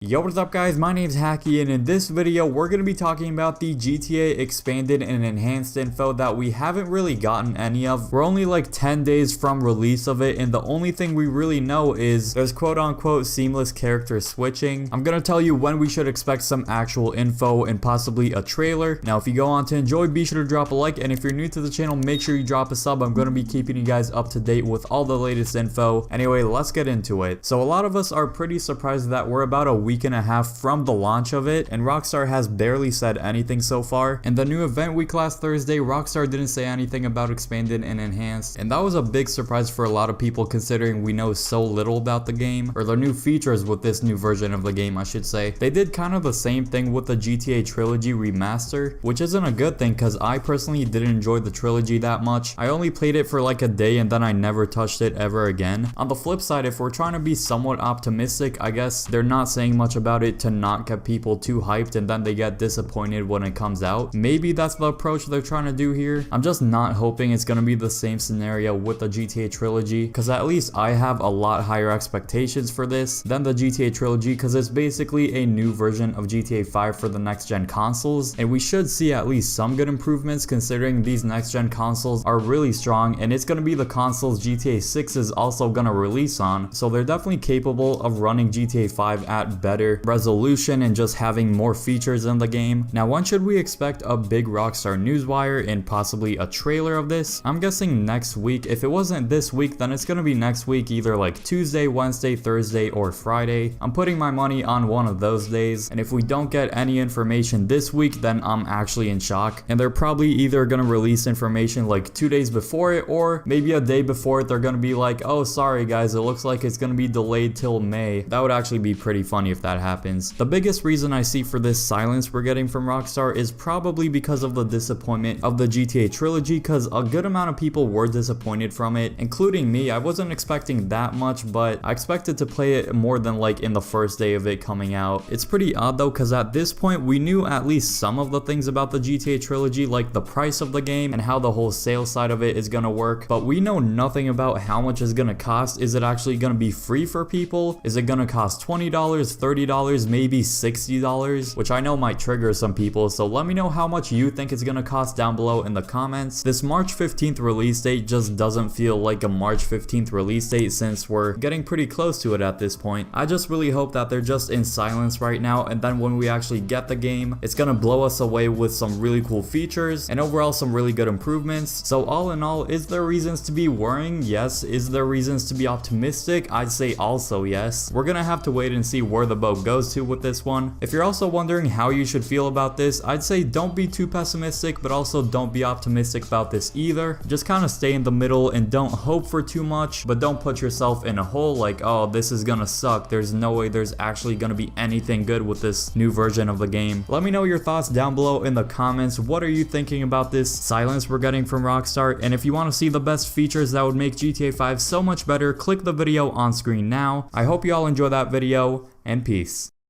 Yo, what's up guys, my name is Hakiii, and in this video we're going to be talking about the GTA expanded and enhanced info that we haven't really gotten any of. We're only like 10 days from release of it, and the only thing we really know is there's quote unquote seamless character switching. I'm going to tell you when we should expect some actual info and possibly a trailer. Now if you go on to enjoy, be sure to drop a like, and if you're new to the channel, make sure you drop a sub. I'm going to be keeping you guys up to date with all the latest info. Anyway, let's get into it. So a lot of us are pretty surprised that we're about a week and a half from the launch of it, and Rockstar has barely said anything so far. In the new event week last Thursday, Rockstar didn't say anything about expanded and enhanced, and that was a big surprise for a lot of people considering we know so little about the game, or the new features with this new version of the game I should say. They did kind of the same thing with the GTA Trilogy remaster, which isn't a good thing because I personally didn't enjoy the trilogy that much. I only played it for like a day and then I never touched it ever again. On the flip side, if we're trying to be somewhat optimistic, I guess they're not saying much about it to not get people too hyped and then they get disappointed when it comes out. Maybe that's the approach they're trying to do here. I'm just not hoping it's gonna be the same scenario with the GTA Trilogy, because at least I have a lot higher expectations for this than the GTA Trilogy, because it's basically a new version of GTA 5 for the next gen consoles, and we should see at least some good improvements considering these next gen consoles are really strong, and it's gonna be the consoles GTA 6 is also gonna release on, so they're definitely capable of running GTA 5 at better resolution and just having more features in the game. Now, when should we expect a big Rockstar newswire and possibly a trailer of this? I'm guessing next week. If it wasn't this week, then it's gonna be next week, either like Tuesday, Wednesday, Thursday, or Friday. I'm putting my money on one of those days, and if we don't get any information this week, then I'm actually in shock, and they're probably either gonna release information like 2 days before it, or maybe a day before it they're gonna be like, oh sorry guys, it looks like it's gonna be delayed till May. That would actually be pretty funny if that happens. The biggest reason I see for this silence we're getting from Rockstar is probably because of the disappointment of the GTA Trilogy, because a good amount of people were disappointed from it, including me. I wasn't expecting that much, but I expected to play it more than like in the first day of it coming out. It's pretty odd though, because at this point we knew at least some of the things about the GTA Trilogy, like the price of the game and how the whole sales side of it is gonna work, but we know nothing about how much it's gonna cost. Is it actually gonna be free for people? Is it gonna cost $20, $30, maybe $60, which I know might trigger some people, so let me know how much you think it's gonna cost down below in the comments. This March 15th release date just doesn't feel like a March 15th release date, since we're getting pretty close to it at this point. I just really hope that they're just in silence right now, and then when we actually get the game, it's gonna blow us away with some really cool features and overall some really good improvements. So all in all, is there reasons to be worrying? Yes. Is there reasons to be optimistic? I'd say also yes. We're gonna have to wait and see where the boat goes to with this one. If you're also wondering how you should feel about this, I'd say don't be too pessimistic, but also don't be optimistic about this either. Just kind of stay in the middle and don't hope for too much, but don't put yourself in a hole like, oh, this is gonna suck. There's no way there's actually gonna be anything good with this new version of the game. Let me know your thoughts down below in the comments. What are you thinking about this silence we're getting from Rockstar? And if you want to see the best features that would make GTA 5 so much better, click the video on screen now. I hope you all enjoy that video, and peace.